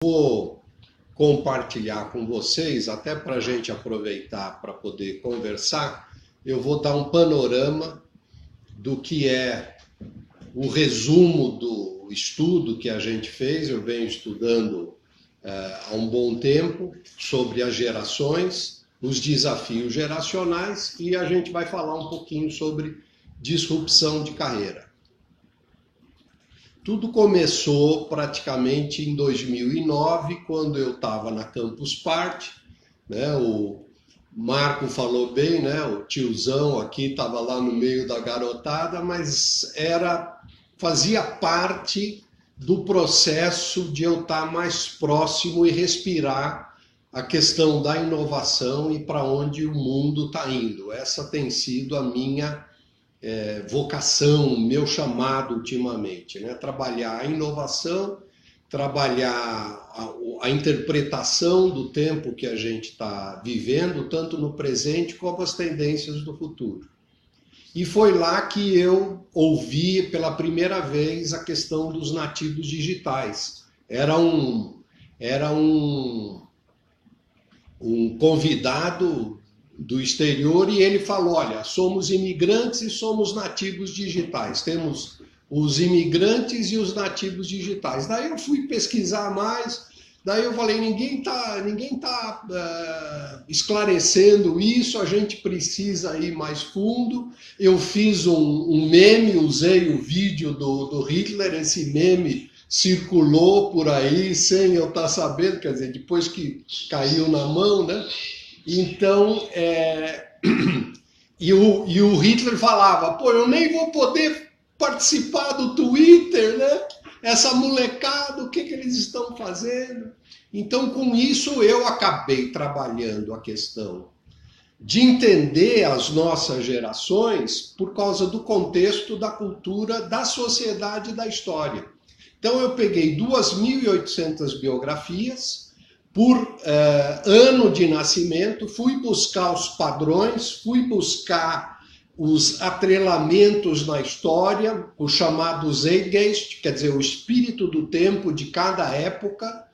Vou compartilhar com vocês, até para a gente aproveitar para poder conversar, eu vou dar um panorama do que é o resumo do estudo que a gente fez. Eu venho estudando há um bom tempo sobre as gerações, os desafios geracionais, e a gente vai falar um pouquinho sobre disrupção de carreira. Tudo começou praticamente em 2009, quando eu estava na Campus Party, né? O Marco falou bem, né? O tiozão aqui estava lá no meio da garotada, mas fazia parte do processo de eu estar mais próximo e respirar a questão da inovação e para onde o mundo está indo. Essa tem sido a minha vocação, meu chamado ultimamente, né? Trabalhar a inovação, trabalhar a interpretação do tempo que a gente está vivendo, tanto no presente como as tendências do futuro. E foi lá que eu ouvi pela primeira vez a questão dos nativos digitais. Era um convidado do exterior e ele falou: olha, somos imigrantes e somos nativos digitais, temos os imigrantes e os nativos digitais. Daí eu fui pesquisar mais, daí eu falei, ninguém tá esclarecendo isso, a gente precisa ir mais fundo. Eu fiz um meme, usei o vídeo do Hitler, esse meme circulou por aí sem eu estar sabendo, quer dizer, depois que caiu na mão, né? Então, e o Hitler falava, pô, eu nem vou poder participar do Twitter, né? Essa molecada, o que eles estão fazendo? Então, com isso, eu acabei trabalhando a questão de entender as nossas gerações por causa do contexto da cultura, da sociedade e da história. Então, eu peguei 2.800 biografias, por ano de nascimento, fui buscar os padrões, fui buscar os atrelamentos na história, o chamado Zeitgeist, quer dizer, o espírito do tempo de cada época,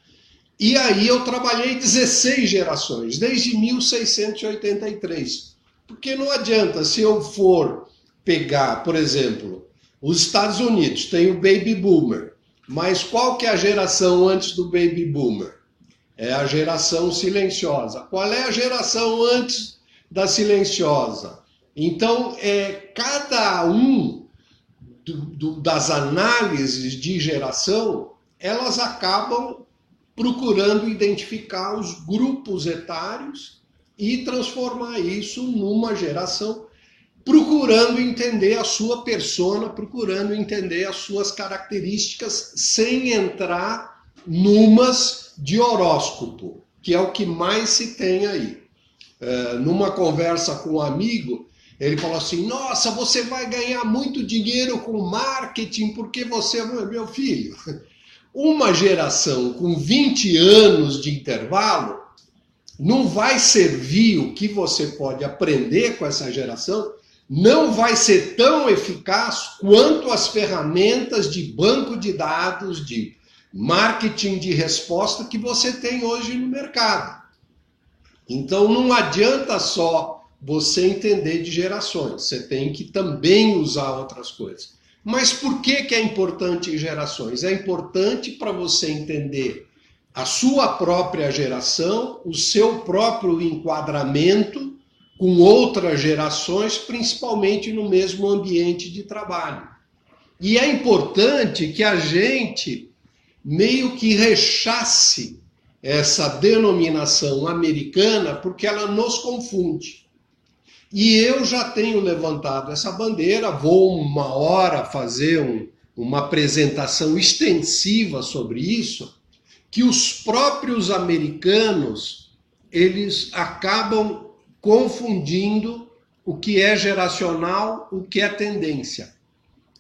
e aí eu trabalhei 16 gerações, desde 1683. Porque não adianta, se eu for pegar, por exemplo, os Estados Unidos, tem o Baby Boomer, mas qual que é a geração antes do Baby Boomer? É a geração silenciosa. Qual é a geração antes da silenciosa? Então, cada um das análises de geração, elas acabam procurando identificar os grupos etários e transformar isso numa geração, procurando entender a sua persona, procurando entender as suas características, sem entrar numas de horóscopo, que é o que mais se tem aí. Numa conversa com um amigo, ele falou assim, nossa, você vai ganhar muito dinheiro com marketing, porque você é meu filho. Uma geração com 20 anos de intervalo não vai servir. O que você pode aprender com essa geração não vai ser tão eficaz quanto as ferramentas de banco de dados, de marketing de resposta que você tem hoje no mercado. Então não adianta só você entender de gerações, você tem que também usar outras coisas. Mas por que é importante gerações? É importante para você entender a sua própria geração, o seu próprio enquadramento com outras gerações, principalmente no mesmo ambiente de trabalho. E é importante que a gente meio que rechace essa denominação americana, porque ela nos confunde. E eu já tenho levantado essa bandeira, vou uma hora fazer uma apresentação extensiva sobre isso, que os próprios americanos, eles acabam confundindo o que é geracional, o que é tendência.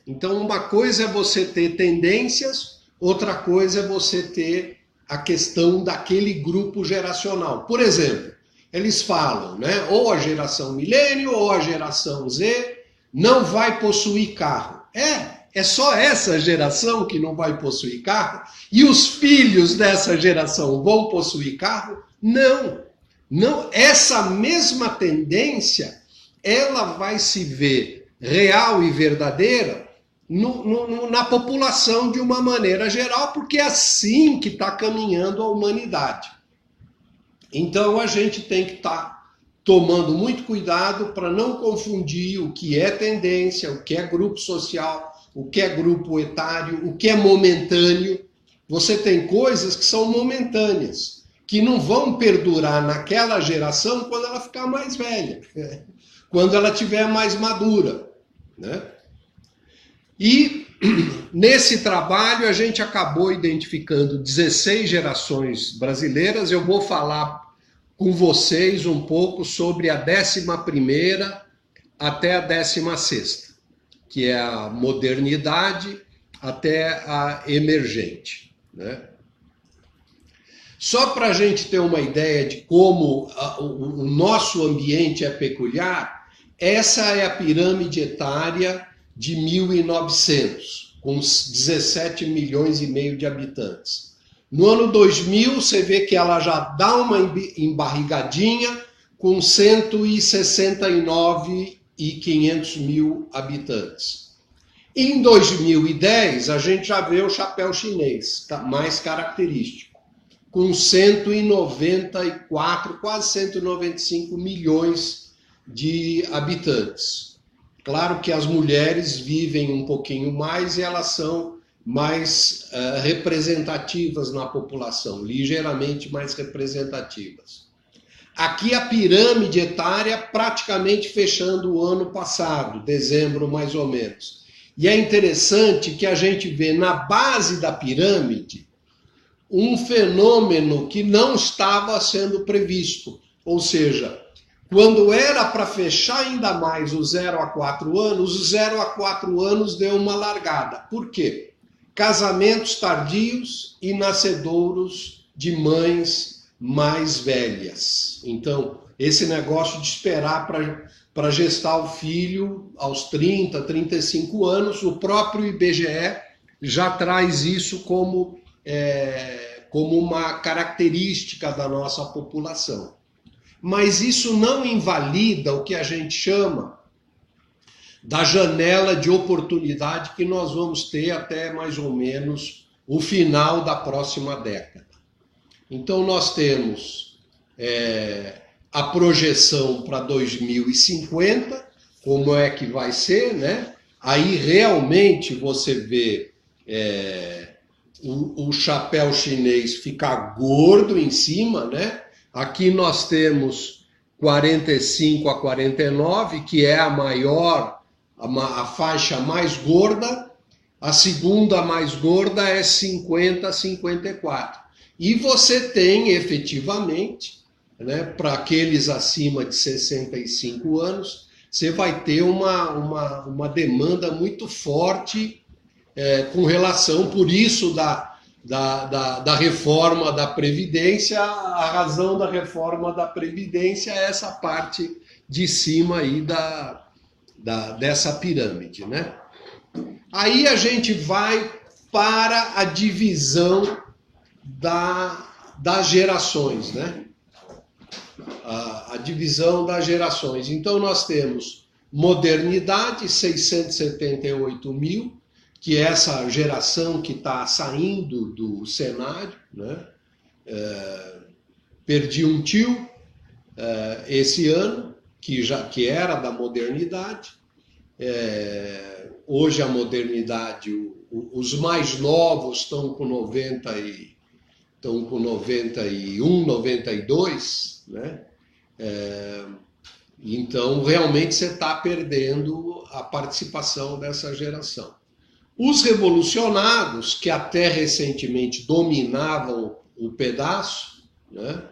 Então, uma coisa é você ter tendências, outra coisa é você ter a questão daquele grupo geracional. Por exemplo, eles falam, né? Ou a geração milênio ou a geração Z não vai possuir carro. É só essa geração que não vai possuir carro? E os filhos dessa geração vão possuir carro? Não. Não, essa mesma tendência, ela vai se ver real e verdadeira na população de uma maneira geral, porque é assim que está caminhando a humanidade. Então a gente tem que estar tomando muito cuidado para não confundir o que é tendência, o que é grupo social, o que é grupo etário, o que é momentâneo. Você tem coisas que são momentâneas, que não vão perdurar naquela geração quando ela ficar mais velha, quando ela tiver mais madura, né? E nesse trabalho a gente acabou identificando 16 gerações brasileiras. Eu vou falar com vocês um pouco sobre a 11ª até a 16ª, que é a modernidade até a emergente, né? Só para a gente ter uma ideia de como o nosso ambiente é peculiar, essa é a pirâmide etária de 1900, com 17 milhões e meio de habitantes. No ano 2000, você vê que ela já dá uma embarrigadinha com 169.500 mil habitantes. Em 2010, a gente já vê o chapéu chinês, mais característico, com 194, quase 195 milhões de habitantes. Claro que as mulheres vivem um pouquinho mais e elas são mais representativas na população, ligeiramente mais representativas. Aqui a pirâmide etária praticamente fechando o ano passado, dezembro mais ou menos. E é interessante que a gente vê na base da pirâmide um fenômeno que não estava sendo previsto, ou seja, quando era para fechar ainda mais o 0 a 4 anos, o 0 a 4 anos deu uma largada. Por quê? Casamentos tardios e nascedouros de mães mais velhas. Então, esse negócio de esperar para gestar o filho aos 30, 35 anos, o próprio IBGE já traz isso como uma característica da nossa população. Mas isso não invalida o que a gente chama da janela de oportunidade que nós vamos ter até mais ou menos o final da próxima década. Então nós temos a projeção para 2050, como é que vai ser, né? Aí realmente você vê o chapéu chinês ficar gordo em cima, né? Aqui nós temos 45 a 49, que é a maior, a faixa mais gorda. A segunda mais gorda é 50 a 54. E você tem efetivamente, né, para aqueles acima de 65 anos, você vai ter uma demanda muito forte com relação, por isso da reforma da Previdência. A razão da reforma da Previdência é essa parte de cima aí dessa pirâmide, né? Aí a gente vai para a divisão das gerações, né? A divisão das gerações. Então nós temos modernidade, 678 mil, que é essa geração que está saindo do cenário, né? Perdi um tio esse ano, que era da modernidade. Hoje a modernidade, os mais novos estão com 91, 92, né? Então realmente você está perdendo a participação dessa geração. Os revolucionados, que até recentemente dominavam o pedaço, né?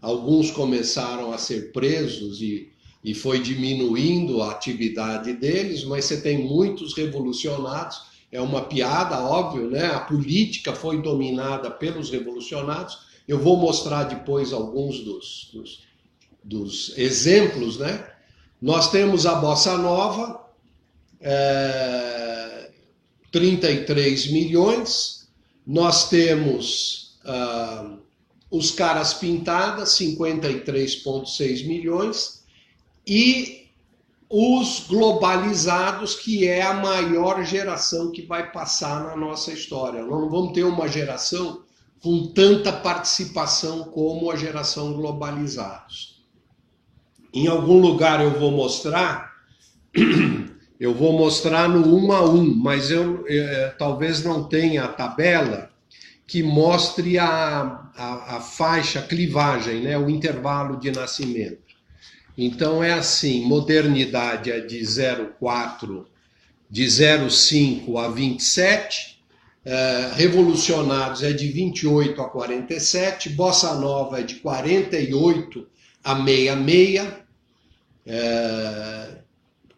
Alguns começaram a ser presos e foi diminuindo a atividade deles, mas você tem muitos revolucionados. É uma piada, óbvio, né? A política foi dominada pelos revolucionados. Eu vou mostrar depois alguns dos exemplos, né? Nós temos a Bossa Nova, 33 milhões. Nós temos os caras pintadas, 53,6 milhões. E os globalizados, que é a maior geração que vai passar na nossa história. Nós não vamos ter uma geração com tanta participação como a geração globalizados. Em algum lugar eu vou mostrar no 1 a 1, mas eu talvez não tenha a tabela que mostre a faixa, a clivagem, né, o intervalo de nascimento. Então é assim, modernidade é de 0,4, de 0,5 a 27, revolucionados é de 28 a 47, bossa nova é de 48 a 66,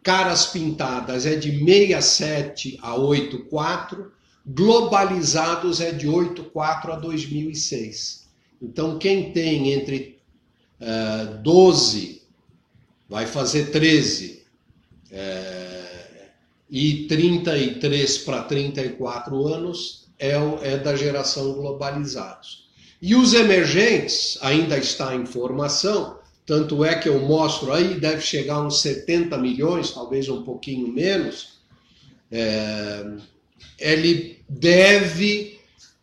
caras pintadas é de 67 a 84, globalizados é de 84 a 2006. Então quem tem entre 12... vai fazer 13, e 33 para 34 anos é da geração globalizados. E os emergentes ainda está em formação, tanto é que eu mostro aí, deve chegar a uns 70 milhões, talvez um pouquinho menos. Ele deve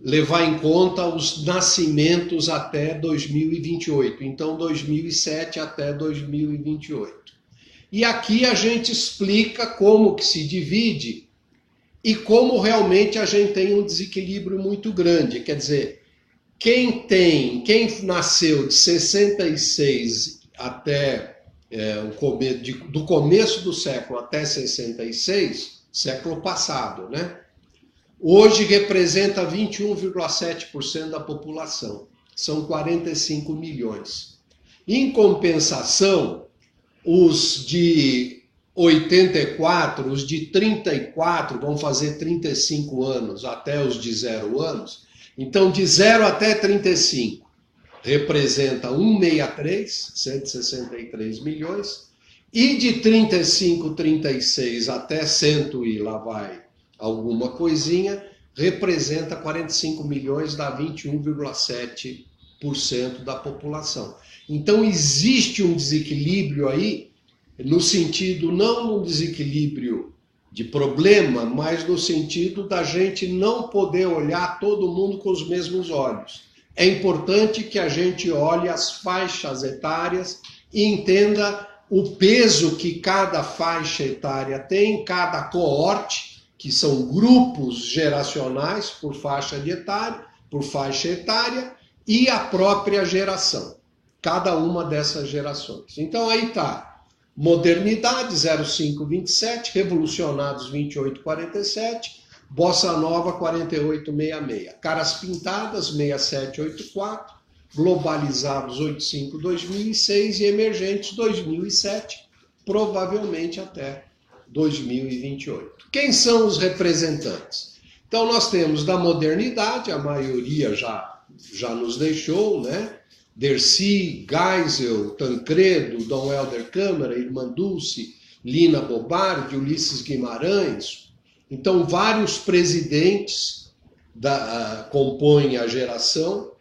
levar em conta os nascimentos até 2028, então 2007 até 2028. E aqui a gente explica como que se divide e como realmente a gente tem um desequilíbrio muito grande. Quer dizer, quem nasceu de 66 até do começo do século até 66, século passado, né? Hoje representa 21,7% da população, são 45 milhões. Em compensação, os de 84, os de 34 vão fazer 35 anos, até os de 0 anos. Então, de 0 até 35, representa 163, 163 milhões. E de 35, 36 até 100 e lá vai alguma coisinha, representa 45 milhões, dá 21,7% da população. Então existe um desequilíbrio aí, no sentido, não um desequilíbrio de problema, mas no sentido da gente não poder olhar todo mundo com os mesmos olhos. É importante que a gente olhe as faixas etárias e entenda o peso que cada faixa etária tem, cada coorte, que são grupos geracionais por faixa etária, e a própria geração, cada uma dessas gerações. Então aí está, modernidade 0527, revolucionados 2847, bossa nova 4866, caras pintadas 6784, globalizados 85 2006 e emergentes 2007, provavelmente até 2028. Quem são os representantes? Então nós temos da modernidade, a maioria já nos deixou, né? Dercy, Geisel, Tancredo, Dom Helder Câmara, Irmã Dulce, Lina Bobardi, Ulisses Guimarães. Então vários presidentes compõem a geração,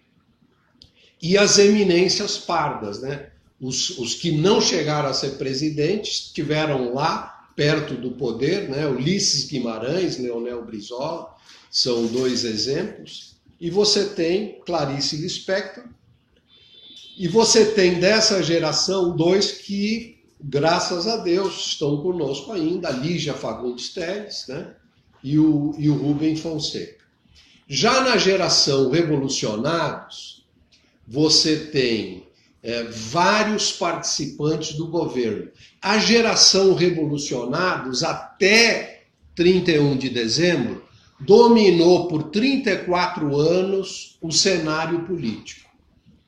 e as eminências pardas, né? Os que não chegaram a ser presidentes estiveram lá perto do poder, né? Ulisses Guimarães, Leonel Brizola, são dois exemplos. E você tem Clarice Lispector, e você tem dessa geração dois que, graças a Deus, estão conosco ainda, a Lígia Fagundes Telles, né? e o Rubem Fonseca. Já na geração revolucionados, você tem vários participantes do governo. A geração revolucionados, até 31 de dezembro, dominou por 34 anos o cenário político.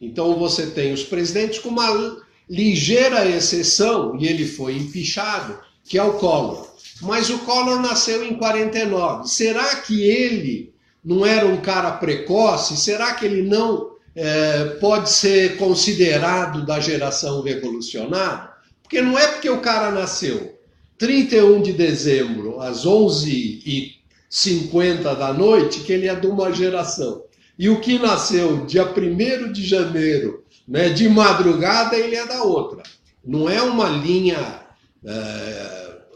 Então você tem os presidentes com uma ligeira exceção, e ele foi empichado, que é o Collor. Mas o Collor nasceu em 49. Será que ele não era um cara precoce? Será que ele não pode ser considerado da geração revolucionária? Porque não é porque o cara nasceu 31 de dezembro, às 11h30 50 da noite, que ele é de uma geração. E o que nasceu dia 1º de janeiro, né, de madrugada, ele é da outra. Não é uma linha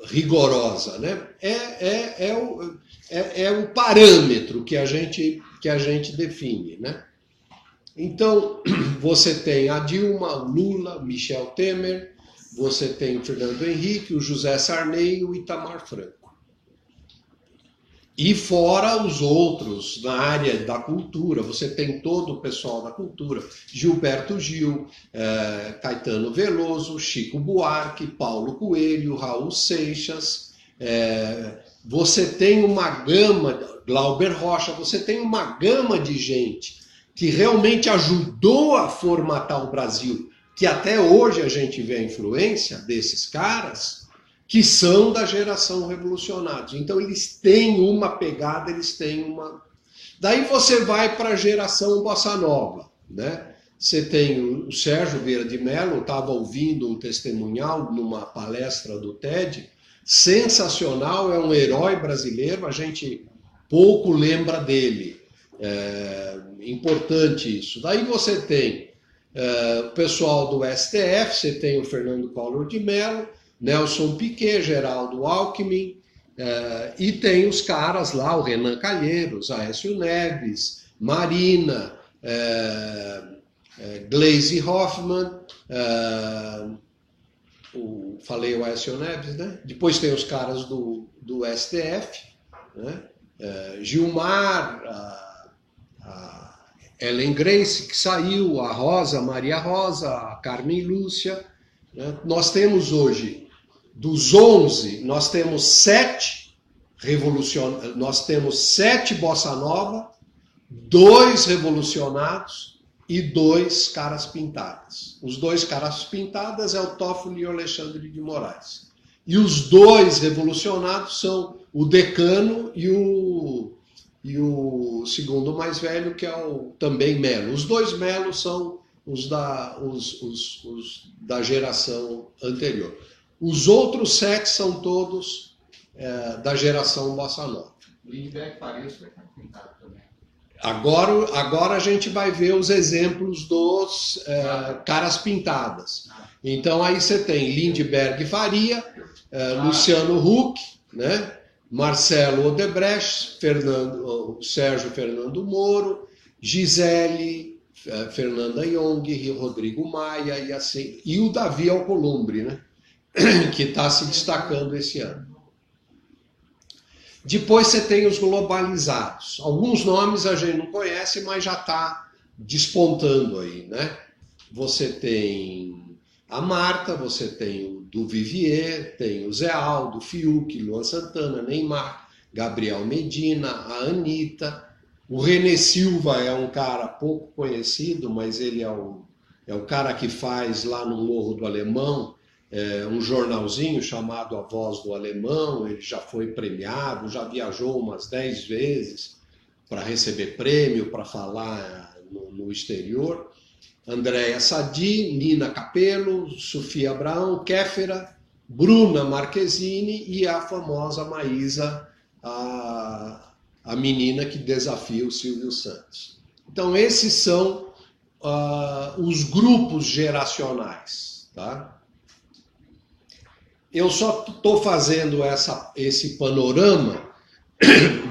rigorosa, né? É o parâmetro que a gente define, né? Então, você tem a Dilma, o Lula, Michel Temer, você tem o Fernando Henrique, o José Sarney e o Itamar Franco. E fora os outros na área da cultura, você tem todo o pessoal da cultura, Gilberto Gil, Caetano Veloso, Chico Buarque, Paulo Coelho, Raul Seixas, você tem uma gama, Glauber Rocha, você tem uma gama de gente que realmente ajudou a formatar o Brasil, que até hoje a gente vê a influência desses caras, que são da geração revolucionários. Então eles têm uma pegada, eles têm uma... Daí você vai para a geração Bossa Nova, né? Você tem o Sérgio Vieira de Mello, estava ouvindo um testemunhal numa palestra do TED, sensacional, é um herói brasileiro, a gente pouco lembra dele. Importante isso. Daí você tem o pessoal do STF, você tem o Fernando Collor de Mello, Nelson Piquet, Geraldo Alckmin, e tem os caras lá, o Renan Calheiros, Aécio Neves, Marina, Gleisi Hoffmann, falei o Aécio Neves, né? Depois tem os caras do STF, né? Gilmar, a Ellen Grace, que saiu, a Rosa, Maria Rosa, a Carmen Lúcia, né? Nós temos hoje, dos 11, nós temos 7 nós temos 7 bossa nova, 2 revolucionados e 2 caras pintadas. Os 2 caras pintadas é o Toffoli e o Alexandre de Moraes. E os 2 revolucionados são o Decano e o segundo mais velho, que é o também Melo. Os 2 Melos são os da geração anterior. Os outros 7 são todos da geração Bossa Nova. Lindbergh Farias foi pintado também. Agora a gente vai ver os exemplos dos caras pintadas. Então aí você tem Lindbergh Faria, Luciano Huck, né? Marcelo Odebrecht, Sérgio Fernando Moro, Gisele, Fernanda Young, Rodrigo Maia e assim, e o Davi Alcolumbre, né? Que está se destacando esse ano. Depois você tem os globalizados. Alguns nomes a gente não conhece, mas já está despontando aí, né? Você tem a Marta, você tem o Duvivier, tem o Zé Aldo, Fiuk, Luan Santana, Neymar, Gabriel Medina, a Anitta. O René Silva é um cara pouco conhecido, mas ele é o cara que faz lá no Morro do Alemão um jornalzinho chamado A Voz do Alemão. Ele já foi premiado, já viajou umas 10 vezes para receber prêmio, para falar no exterior. Andréa Sadi, Nina Capello, Sofia Abraão, Kéfera, Bruna Marquezine e a famosa Maísa, a menina que desafia o Silvio Santos. Então esses são os grupos geracionais, tá? Eu só estou fazendo esse panorama,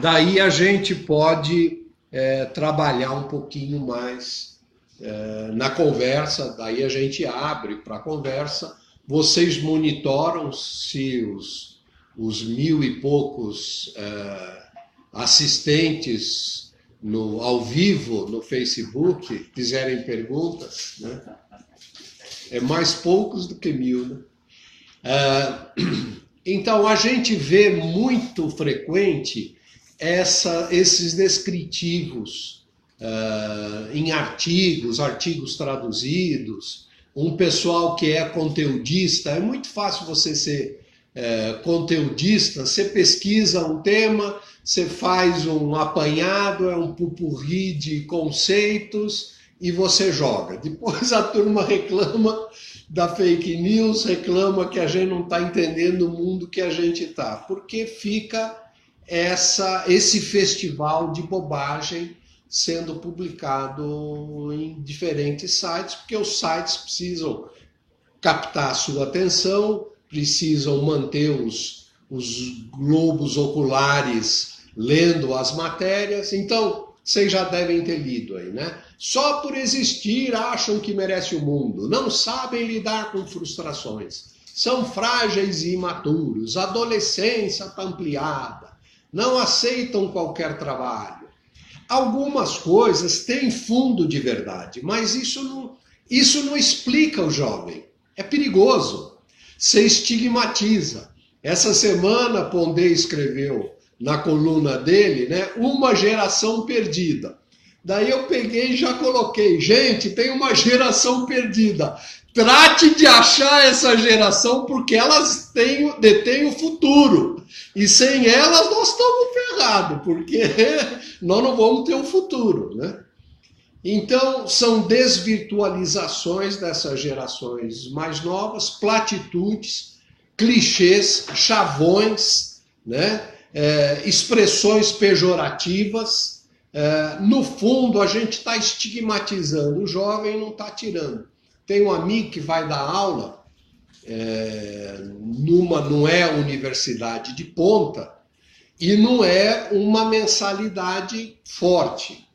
daí a gente pode trabalhar um pouquinho mais na conversa, daí a gente abre para a conversa. Vocês monitoram se os 1000 e poucos assistentes ao vivo no Facebook fizerem perguntas, né? É mais poucos do que 1000, né? Então a gente vê muito frequente esses descritivos em artigos traduzidos, um pessoal que é conteudista. É muito fácil você ser conteudista, você pesquisa um tema, você faz um apanhado, um pupurri de conceitos e você joga. Depois a turma reclama da fake news, reclama que a gente não está entendendo o mundo que a gente está, porque fica esse festival de bobagem sendo publicado em diferentes sites, porque os sites precisam captar a sua atenção, precisam manter os globos oculares lendo as matérias. Então, vocês já devem ter lido aí, né? Só por existir acham que merece o mundo, não sabem lidar com frustrações, são frágeis e imaturos, a adolescência está ampliada, não aceitam qualquer trabalho. Algumas coisas têm fundo de verdade, mas isso não explica o jovem. É perigoso. Você estigmatiza. Essa semana, Pondé escreveu na coluna dele, né, uma geração perdida. Daí eu peguei e já coloquei, gente, tem uma geração perdida. Trate de achar essa geração porque elas detêm o futuro. E sem elas nós estamos ferrados, porque nós não vamos ter o futuro, né? Então, são desvirtualizações dessas gerações mais novas, platitudes, clichês, chavões, né? Expressões pejorativas. No fundo, a gente está estigmatizando o jovem e não está tirando. Tem um amigo que vai dar aula, não é universidade de ponta, e não é uma mensalidade forte.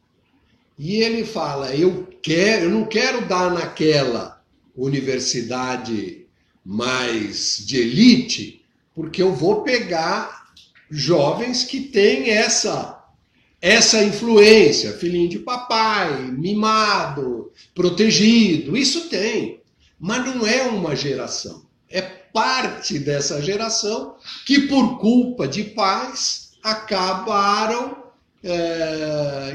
E ele fala, eu não quero dar naquela universidade mais de elite, porque eu vou pegar jovens que têm essa influência, filhinho de papai, mimado, protegido, isso tem, mas não é uma geração, é parte dessa geração que por culpa de pais acabaram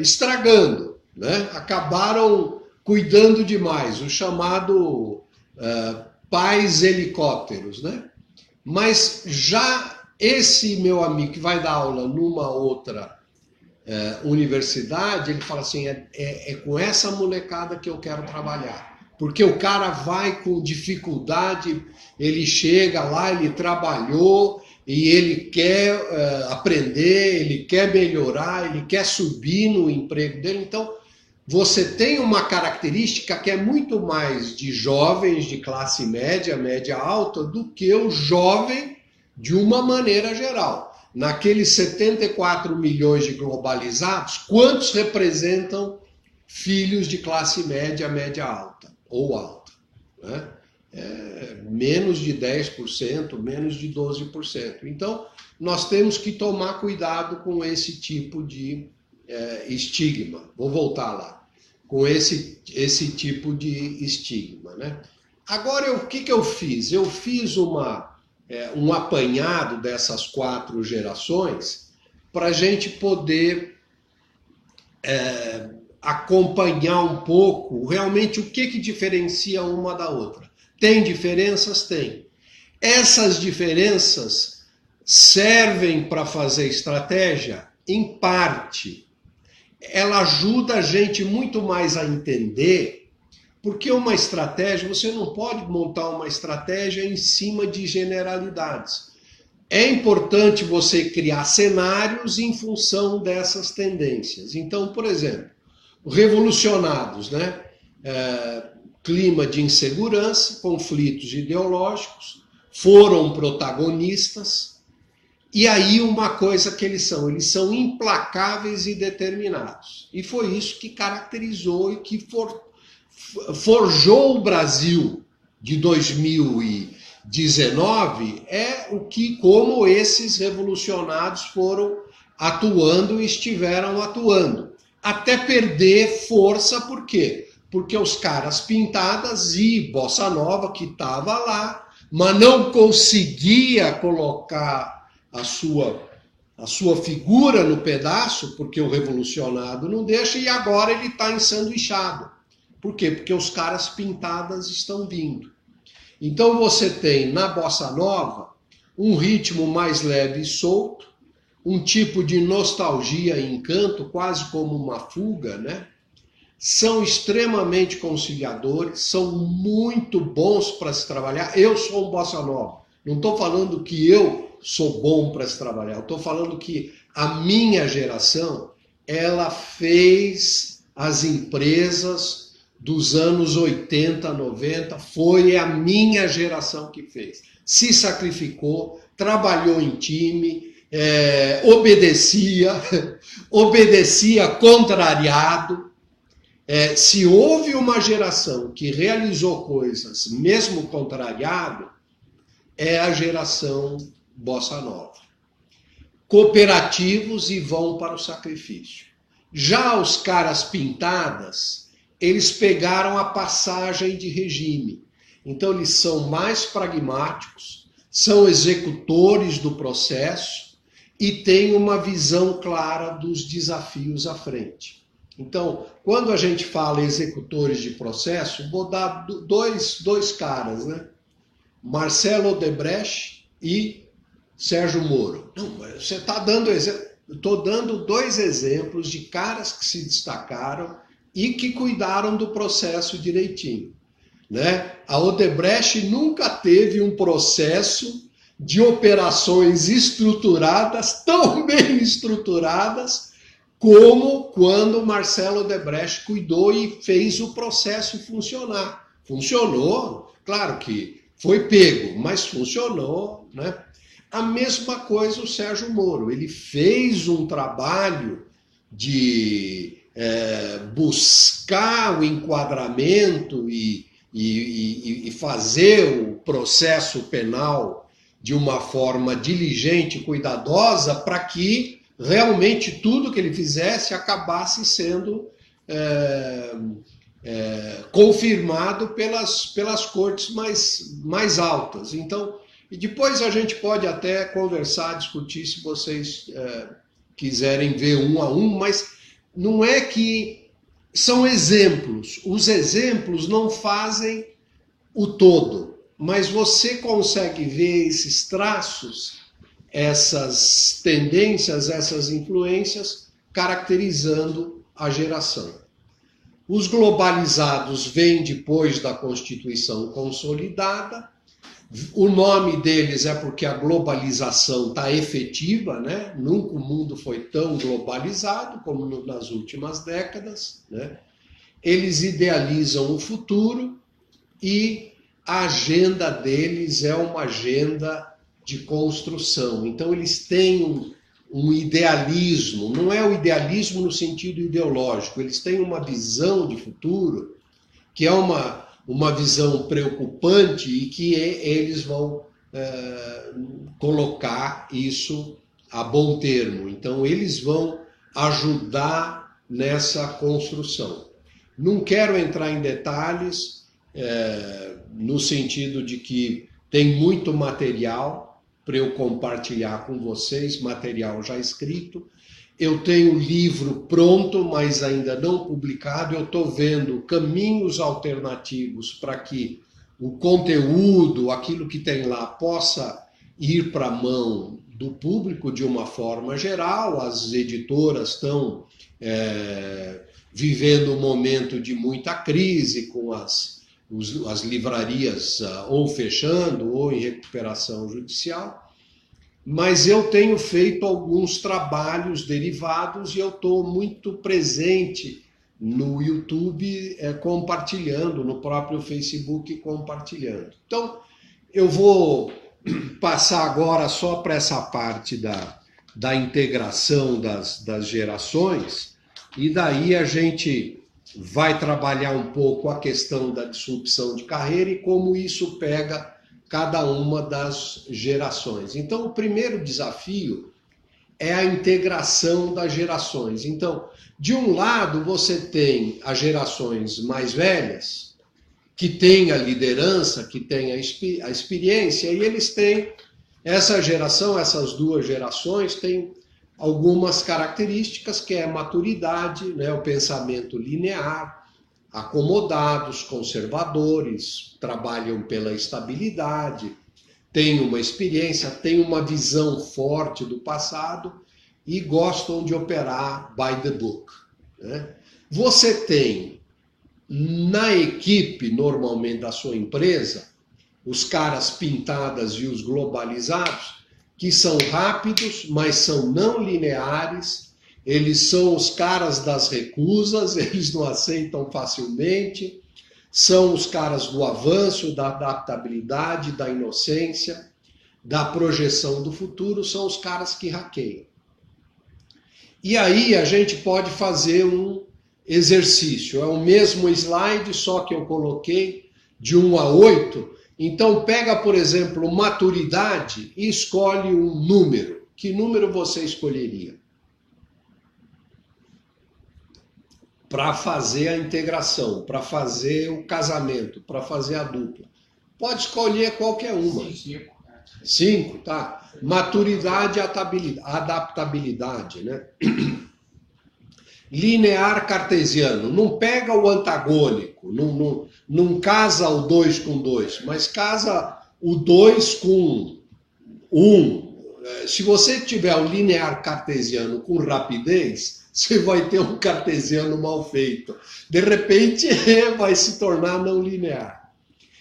estragando, né? Acabaram cuidando demais, o chamado pais helicópteros, né? Mas já esse meu amigo que vai dar aula numa outra universidade, ele fala assim, é com essa molecada que eu quero trabalhar. Porque o cara vai com dificuldade, ele chega lá, ele trabalhou e ele quer aprender, ele quer melhorar, ele quer subir no emprego dele. Então, você tem uma característica que é muito mais de jovens de classe média, média alta, do que o jovem de uma maneira geral. Naqueles 74 milhões de globalizados, quantos representam filhos de classe média, média alta ou alta? Né? Menos de 10%, menos de 12%. Então, nós temos que tomar cuidado com esse tipo de estigma. Vou voltar lá. Com esse tipo de estigma. Né? Agora, o que eu fiz? Eu fiz um apanhado dessas 4 gerações para a gente poder acompanhar um pouco realmente o que diferencia uma da outra. Tem diferenças? Tem. Essas diferenças servem para fazer estratégia? Em parte. Ela ajuda a gente muito mais a entender, porque uma estratégia, você não pode montar uma estratégia em cima de generalidades. É importante você criar cenários em função dessas tendências. Então, por exemplo, revolucionados, né? Clima de insegurança, conflitos ideológicos, foram protagonistas. E aí uma coisa que eles são implacáveis e determinados. E foi isso que caracterizou e que forjou o Brasil de 2019, como esses revolucionados foram atuando e estiveram atuando. Até perder força, por quê? Porque os caras pintadas e Bossa Nova, que estava lá, mas não conseguia colocar a sua figura no pedaço, porque o revolucionado não deixa, e agora ele está ensanduichado. Por quê? Porque os caras pintadas estão vindo. Então você tem na Bossa Nova um ritmo mais leve e solto, um tipo de nostalgia e encanto, quase como uma fuga, né? São extremamente conciliadores, são muito bons para se trabalhar. Eu sou um Bossa Nova. Não estou falando que eu sou bom para se trabalhar. Eu estou falando que a minha geração, ela fez as empresas dos anos 80, 90, foi a minha geração que fez. Se sacrificou, trabalhou em time, obedecia contrariado. Se houve uma geração que realizou coisas mesmo contrariado, é a geração Bossa Nova. Cooperativos e vão para o sacrifício. Já os caras pintadas, eles pegaram a passagem de regime. Então eles são mais pragmáticos, são executores do processo e têm uma visão clara dos desafios à frente. Então, quando a gente fala executores de processo, vou dar dois caras, né? Marcelo Odebrecht e Sérgio Moro. Não, você está dando exemplo. Estou dando dois exemplos de caras que se destacaram e que cuidaram do processo direitinho, né? A Odebrecht nunca teve um processo de operações estruturadas, tão bem estruturadas, como quando Marcelo Odebrecht cuidou e fez o processo funcionar. Funcionou, claro que foi pego, mas funcionou, né? A mesma coisa o Sérgio Moro. Ele fez um trabalho de buscar o enquadramento e fazer o processo penal de uma forma diligente e cuidadosa para que realmente tudo que ele fizesse acabasse sendo confirmado pelas cortes mais altas. Então, e depois a gente pode até conversar, discutir, se vocês quiserem ver um a um, mas não é que são exemplos. Os exemplos não fazem o todo, mas você consegue ver esses traços, essas tendências, essas influências, caracterizando a geração. Os globalizados vêm depois da Constituição consolidada. O nome deles é porque a globalização está efetiva, né? Nunca o mundo foi tão globalizado como nas últimas décadas, né? Eles idealizam o futuro e a agenda deles é uma agenda de construção. Então eles têm um idealismo, não é o idealismo no sentido ideológico, eles têm uma visão de futuro que é uma visão preocupante e que eles vão colocar isso a bom termo. Então, eles vão ajudar nessa construção. Não quero entrar em detalhes, no sentido de que tem muito material para eu compartilhar com vocês, material já escrito. Eu tenho o livro pronto, mas ainda não publicado. Eu estou vendo caminhos alternativos para que o conteúdo, aquilo que tem lá, possa ir para a mão do público de uma forma geral. As editoras estão vivendo um momento de muita crise, com as livrarias ou fechando ou em recuperação judicial. Mas eu tenho feito alguns trabalhos derivados e eu estou muito presente no YouTube compartilhando, no próprio Facebook compartilhando. Então, eu vou passar agora só para essa parte da integração das gerações e daí a gente vai trabalhar um pouco a questão da disrupção de carreira e como isso pega cada uma das gerações. Então, o primeiro desafio é a integração das gerações. Então, de um lado, você tem as gerações mais velhas, que têm a liderança, que têm a experiência, e eles têm, essa geração, essas duas gerações, têm algumas características, que é a maturidade, né, o pensamento linear, acomodados, conservadores, trabalham pela estabilidade, têm uma experiência, têm uma visão forte do passado e gostam de operar by the book, né? Você tem na equipe, normalmente, da sua empresa, os caras pintadas e os globalizados, que são rápidos, mas são não lineares, eles são os caras das recusas, eles não aceitam facilmente, são os caras do avanço, da adaptabilidade, da inocência, da projeção do futuro, são os caras que hackeiam. E aí a gente pode fazer um exercício, é o mesmo slide, só que eu coloquei de 1 a 8. Então pega, por exemplo, maturidade e escolhe um número. Que número você escolheria? Para fazer a integração, para fazer o casamento, para fazer a dupla. Pode escolher qualquer uma. 5, tá? Maturidade e adaptabilidade, né? Linear cartesiano, não pega o antagônico, não casa o 2 com 2, mas casa o 2 com 1. Se você tiver um linear cartesiano com rapidez, você vai ter um cartesiano mal feito. De repente, vai se tornar não linear.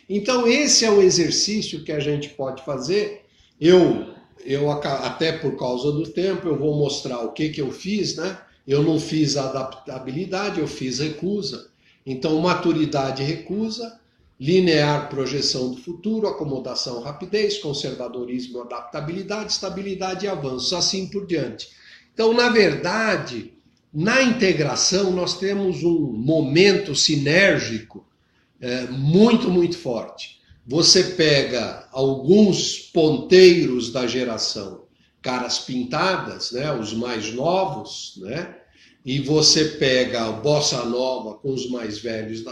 Então, esse é um exercício que a gente pode fazer. Eu até por causa do tempo, eu vou mostrar o que eu fiz, né? Eu não fiz adaptabilidade, eu fiz recusa. Então, maturidade e recusa, linear, projeção do futuro, acomodação, rapidez, conservadorismo, adaptabilidade, estabilidade e avanço, assim por diante. Então, na verdade, na integração, nós temos um momento sinérgico muito, muito forte. Você pega alguns ponteiros da geração, caras pintadas, né, os mais novos, né, e você pega a bossa nova com os mais velhos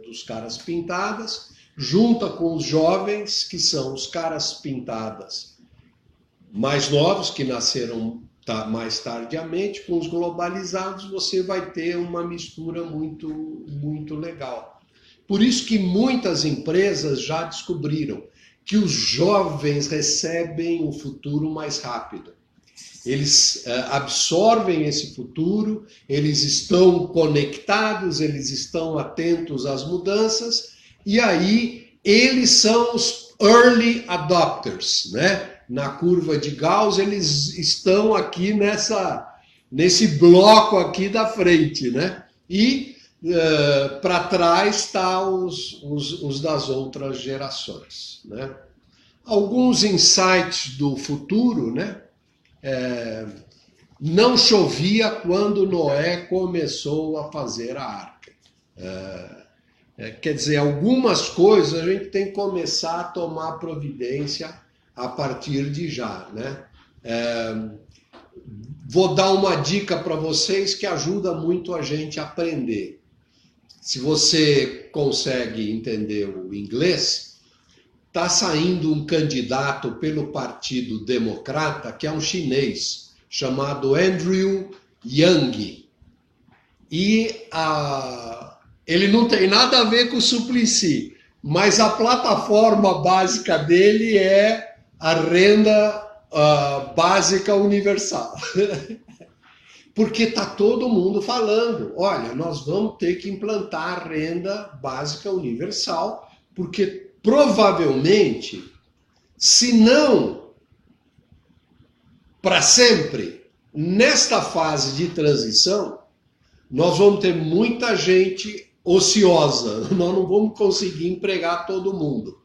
dos caras pintadas, junta com os jovens, que são os caras pintadas mais novos, que nasceram mais tardiamente, com os globalizados, você vai ter uma mistura muito, muito legal. Por isso que muitas empresas já descobriram que os jovens recebem o futuro mais rápido. Eles absorvem esse futuro, eles estão conectados, eles estão atentos às mudanças, e aí eles são os early adopters, né? Na curva de Gauss, eles estão aqui nesse bloco aqui da frente, né? E para trás está os das outras gerações, né? Alguns insights do futuro, né? Não chovia quando Noé começou a fazer a arca. Quer dizer, algumas coisas a gente tem que começar a tomar providência a partir de já, né? Vou dar uma dica para vocês que ajuda muito a gente a aprender. Se você consegue entender o inglês, está saindo um candidato pelo Partido Democrata, que é um chinês, chamado Andrew Yang. E ele não tem nada a ver com o Suplicy, mas a plataforma básica dele é a renda básica universal. Porque está todo mundo falando, olha, nós vamos ter que implantar a renda básica universal, porque provavelmente, se não para sempre, nesta fase de transição, nós vamos ter muita gente ociosa, nós não vamos conseguir empregar todo mundo.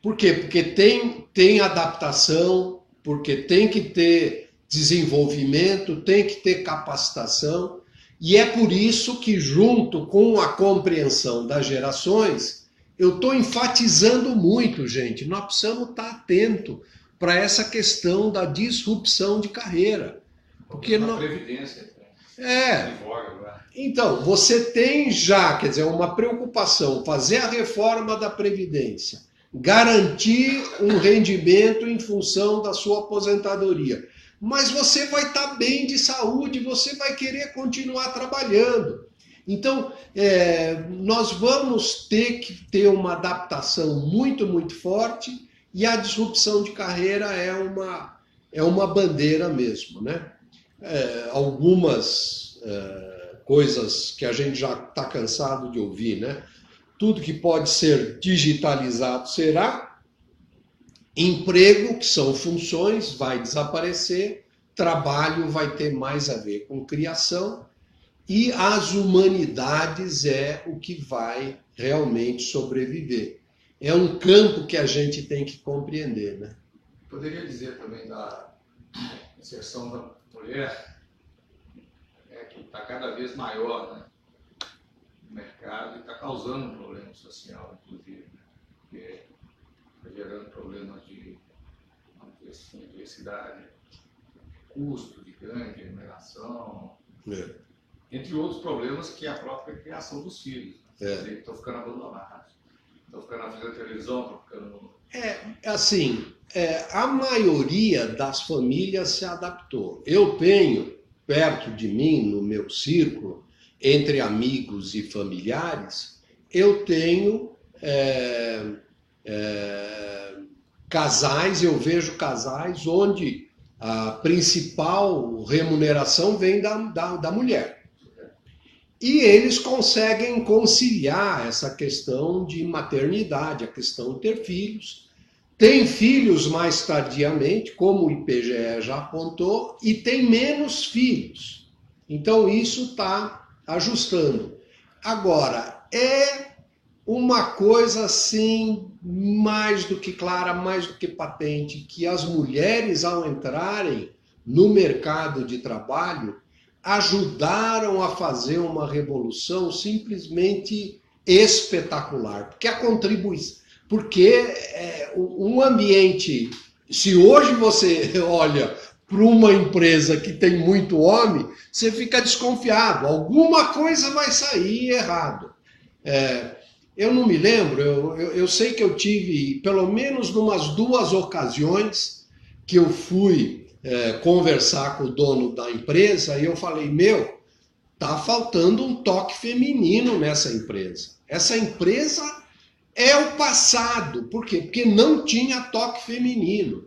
Por quê? Porque tem adaptação, porque tem que ter desenvolvimento, tem que ter capacitação, e é por isso que, junto com a compreensão das gerações, eu estou enfatizando muito, gente, nós precisamos estar atentos para essa questão da disrupção de carreira. Porque na Previdência. Então, você tem já, quer dizer, uma preocupação, fazer a reforma da Previdência, garantir um rendimento em função da sua aposentadoria. Mas você vai estar bem de saúde, você vai querer continuar trabalhando. Então, nós vamos ter que ter uma adaptação muito, muito forte, e a disrupção de carreira é uma bandeira mesmo, né? Algumas coisas que a gente já está cansado de ouvir, né? Tudo que pode ser digitalizado será, Emprego, que são funções, vai desaparecer, trabalho vai ter mais a ver com criação, e as humanidades é o que vai realmente sobreviver. É um campo que a gente tem que compreender, né? Poderia dizer também da inserção da mulher, que está cada vez maior, né, no mercado e está causando um problema social, inclusive, né, porque está gerando problemas de diversidade, custo de ganho, de remuneração, entre outros problemas que é a própria criação dos filhos. Estão ficando abandonados, estão ficando na frente da televisão, estão ficando... Assim, a maioria das famílias se adaptou. Eu tenho perto de mim, no meu círculo, entre amigos e familiares, eu tenho casais, eu vejo casais onde a principal remuneração vem da mulher. E eles conseguem conciliar essa questão de maternidade, a questão de ter filhos. Tem filhos mais tardiamente, como o IBGE já apontou, e tem menos filhos. Então isso está ajustando. Agora, é uma coisa assim, mais do que clara, mais do que patente, que as mulheres, ao entrarem no mercado de trabalho, ajudaram a fazer uma revolução simplesmente espetacular. Porque a contribuição... Porque um ambiente... Se hoje você olha para uma empresa que tem muito homem, você fica desconfiado. Alguma coisa vai sair errado. Eu não me lembro, eu sei que eu tive, pelo menos numas 2 ocasiões, que eu fui conversar com o dono da empresa e eu falei, tá faltando um toque feminino nessa empresa. Essa empresa é o passado. Por quê? Porque não tinha toque feminino.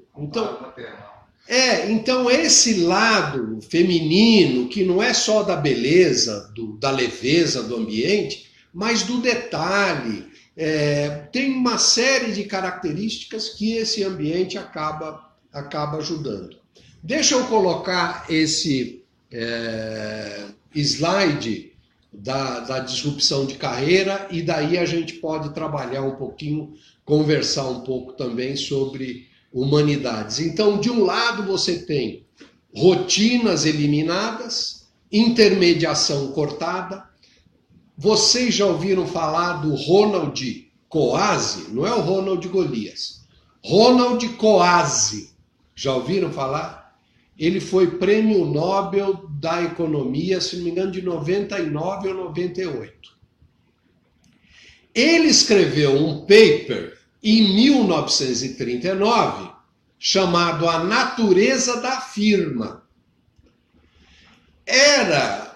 Então esse lado feminino, que não é só da beleza, da leveza do ambiente, mas do detalhe, tem uma série de características que esse ambiente acaba ajudando. Deixa eu colocar esse slide da disrupção de carreira e daí a gente pode trabalhar um pouquinho, conversar um pouco também sobre humanidades. Então, de um lado você tem rotinas eliminadas, intermediação cortada. Vocês já ouviram falar do Ronald Coase? Não é o Ronald Golias. Ronald Coase. Já ouviram falar? Ele foi prêmio Nobel da Economia, se não me engano, de 99 ou 98. Ele escreveu um paper em 1939 chamado A Natureza da Firma. Era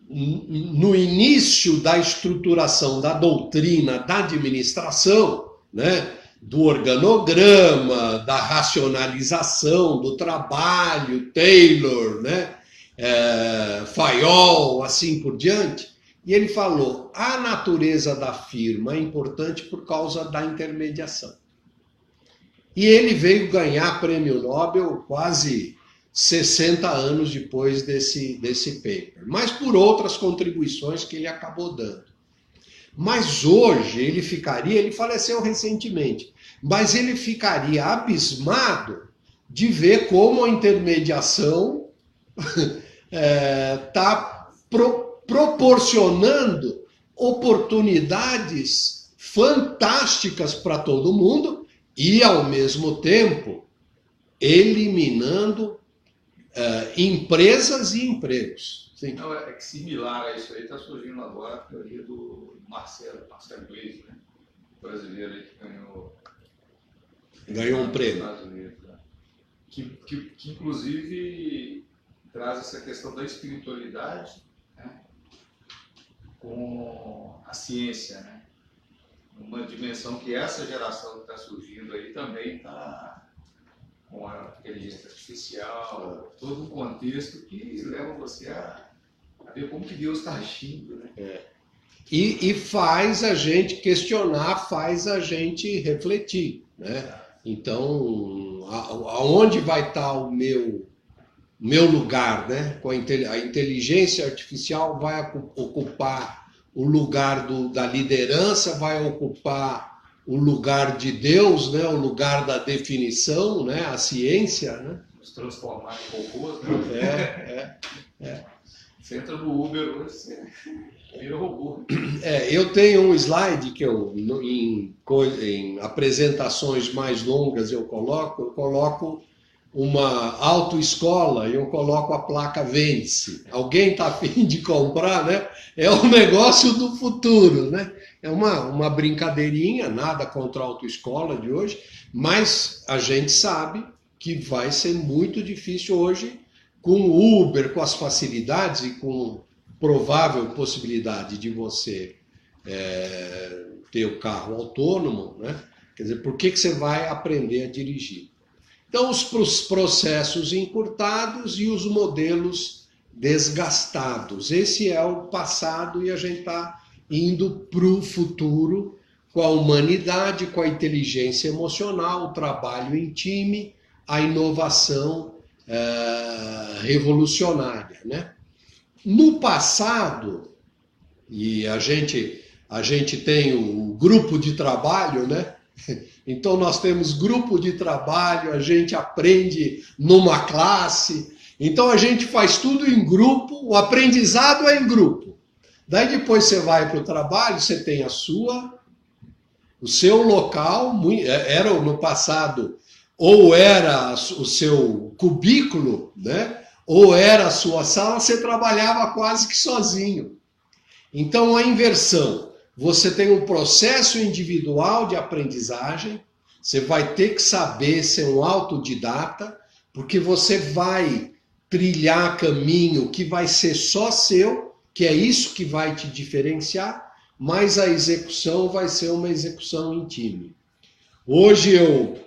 no início da estruturação da doutrina da administração, né? Do organograma, da racionalização do trabalho, Taylor, né? Fayol, assim por diante. E ele falou, a natureza da firma é importante por causa da intermediação. E ele veio ganhar prêmio Nobel quase 60 anos depois desse paper, mas por outras contribuições que ele acabou dando. Mas hoje ele faleceu recentemente, mas ele ficaria abismado de ver como a intermediação está proporcionando oportunidades fantásticas para todo mundo e, ao mesmo tempo, eliminando empresas e empregos. Sim. Não, é que similar a isso aí está surgindo agora a teoria do Marcelo Gleisi, né? Brasileiro aí que ganhou um prêmio. Estados Unidos, né? Que inclusive traz essa questão da espiritualidade, né? Com a ciência, né? Uma dimensão que essa geração que está surgindo aí também está com a inteligência artificial, todo um contexto que leva você a ver como que Deus está agindo, né? E faz a gente questionar, faz a gente refletir, né? Então, aonde vai estar o meu lugar, né? A inteligência artificial vai ocupar o lugar da liderança, vai ocupar o lugar de Deus, né? O lugar da definição, né? A ciência, né? Nos transformar em robôs, né? Você entra no Uber hoje, você vira robô. Eu tenho um slide que em apresentações mais longas eu coloco uma autoescola e eu coloco a placa vende-se. Alguém está a fim de comprar, né? É o negócio do futuro, né? É uma brincadeirinha, nada contra a autoescola de hoje, mas a gente sabe que vai ser muito difícil hoje com o Uber, com as facilidades e com provável possibilidade de você ter o carro autônomo, né? Quer dizer, por que você vai aprender a dirigir? Então, os processos encurtados e os modelos desgastados. Esse é o passado e a gente está indo para o futuro com a humanidade, com a inteligência emocional, o trabalho em time, a inovação revolucionária, né? No passado, e a gente tem o grupo de trabalho, né? Então nós temos grupo de trabalho, a gente aprende numa classe, então a gente faz tudo em grupo, o aprendizado é em grupo. Daí depois você vai para o trabalho, você tem o seu local, era no passado, ou era o seu cubículo, né? Ou era a sua sala, você trabalhava quase que sozinho. Então a inversão, você tem um processo individual de aprendizagem, você vai ter que saber ser um autodidata, porque você vai trilhar caminho que vai ser só seu, que é isso que vai te diferenciar, mas a execução vai ser uma execução em time. Hoje eu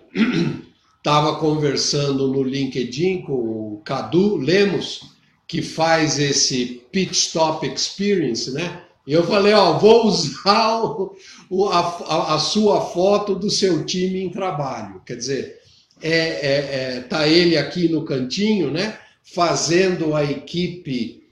estava conversando no LinkedIn com o Cadu Lemos, que faz esse Pit Stop Experience, né? E eu falei, vou usar a sua foto do seu time em trabalho. Quer dizer, tá ele aqui no cantinho, né? Fazendo a equipe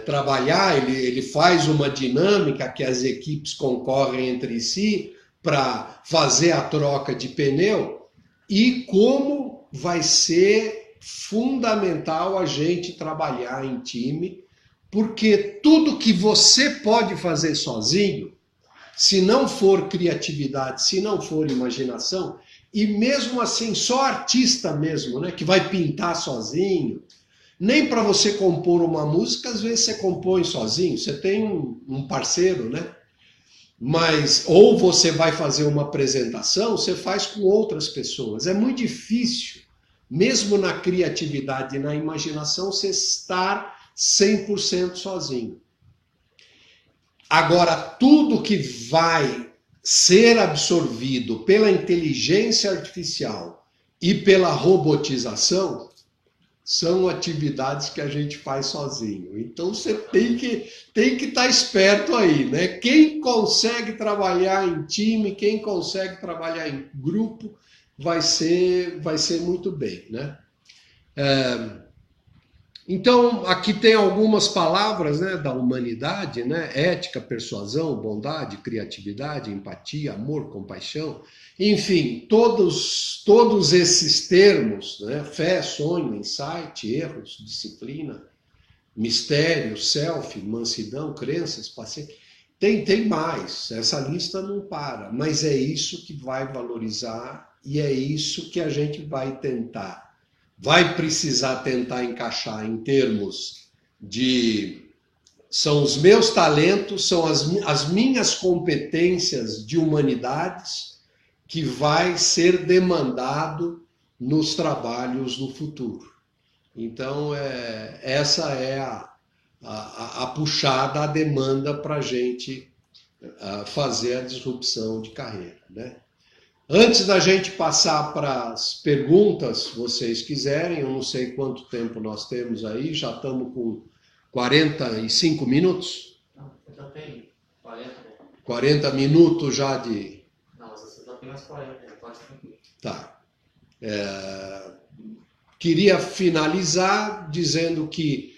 trabalhar, ele faz uma dinâmica que as equipes concorrem entre si para fazer a troca de pneu. E como vai ser fundamental a gente trabalhar em time, porque tudo que você pode fazer sozinho, se não for criatividade, se não for imaginação, e mesmo assim só artista mesmo, né, que vai pintar sozinho, nem para você compor uma música, às vezes você compõe sozinho, você tem um parceiro, né? Mas, ou você vai fazer uma apresentação, você faz com outras pessoas. É muito difícil, mesmo na criatividade e na imaginação, você estar 100% sozinho. Agora, tudo que vai ser absorvido pela inteligência artificial e pela robotização são atividades que a gente faz sozinho. Então você tem que estar esperto aí, né? Quem consegue trabalhar em time, quem consegue trabalhar em grupo, vai ser muito bem, né? Então, aqui tem algumas palavras, né, da humanidade, né? Ética, persuasão, bondade, criatividade, empatia, amor, compaixão. Enfim, todos esses termos, né? Fé, sonho, insight, erros, disciplina, mistério, self, mansidão, crenças, paciência. Tem mais, essa lista não para, mas é isso que vai valorizar e é isso que a gente vai precisar tentar encaixar em termos são os meus talentos, são as minhas competências de humanidades que vai ser demandado nos trabalhos no futuro. Então, essa é a puxada, a demanda para a gente fazer a disrupção de carreira, né? Antes da gente passar para as perguntas, se vocês quiserem, eu não sei quanto tempo nós temos aí, já estamos com 45 minutos? Não, eu já tenho 40. 40 minutos já de... Não, mas você já tem umas 40, pode tranquilo. Tá. Queria finalizar dizendo que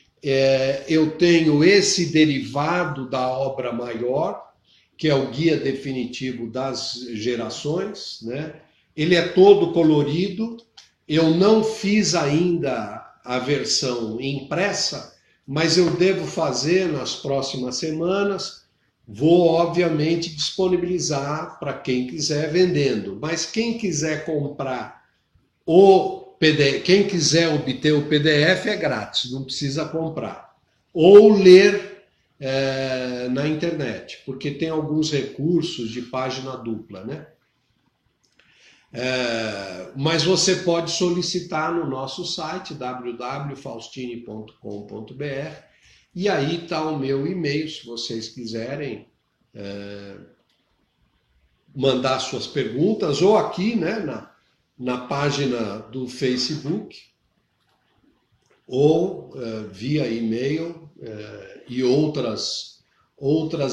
eu tenho esse derivado da obra maior, que é o Guia Definitivo das Gerações, né? Ele é todo colorido, eu não fiz ainda a versão impressa, mas eu devo fazer nas próximas semanas. Vou, obviamente, disponibilizar para quem quiser vendendo, mas quem quiser comprar o PDF, quem quiser obter o PDF é grátis, não precisa comprar. Ou ler na internet, porque tem alguns recursos de página dupla, né? Mas você pode solicitar no nosso site www.faustini.com.br e aí está o meu e-mail, se vocês quiserem mandar suas perguntas, ou aqui, né, na página do Facebook, ou via e-mail e outras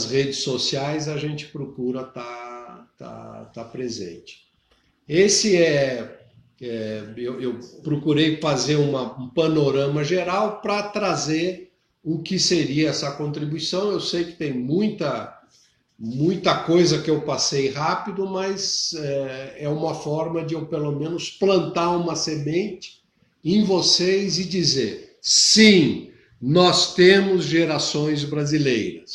redes sociais, a gente procura tá presente. Esse eu procurei fazer um panorama geral para trazer o que seria essa contribuição. Eu sei que tem muita coisa que eu passei rápido, mas é uma forma de eu pelo menos plantar uma semente em vocês e dizer: sim, nós temos gerações brasileiras.